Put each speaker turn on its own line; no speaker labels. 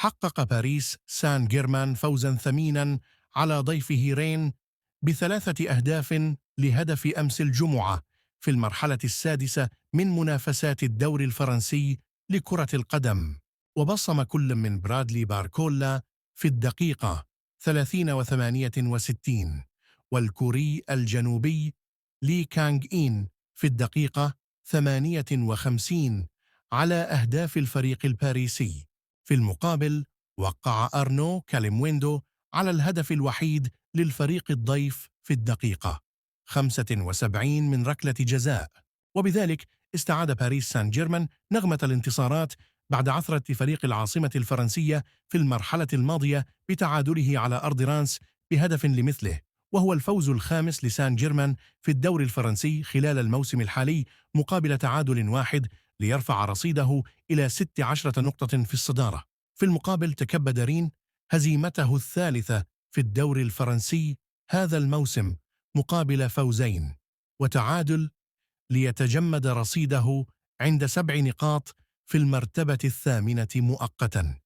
حقق باريس سان جيرمان فوزا ثمينا على ضيفه رين ب3 أهداف لهدف أمس الجمعة في المرحلة السادسة من منافسات الدوري الفرنسي لكرة القدم. وبصم كل من برادلي باركولا في الدقيقة 30 و68، والكوري الجنوبي لي كانغ إين في الدقيقة 58 على أهداف الفريق الباريسي. في المقابل وقع أرنو كاليمويندو على الهدف الوحيد للفريق الضيف في الدقيقة 75 من ركلة جزاء، وبذلك استعاد باريس سان جيرمان نغمة الانتصارات بعد عثرة فريق العاصمة الفرنسية في المرحلة الماضية بتعادله على أرض رانس بهدف لمثله، وهو الفوز الخامس لسان جيرمان في الدوري الفرنسي خلال الموسم الحالي مقابل تعادل واحد، ليرفع رصيده إلى 16 نقطة في الصدارة. في المقابل تكبد رين هزيمته الثالثة في الدوري الفرنسي هذا الموسم مقابل فوزين وتعادل، ليتجمد رصيده عند 7 نقاط في المرتبة الثامنة مؤقتا.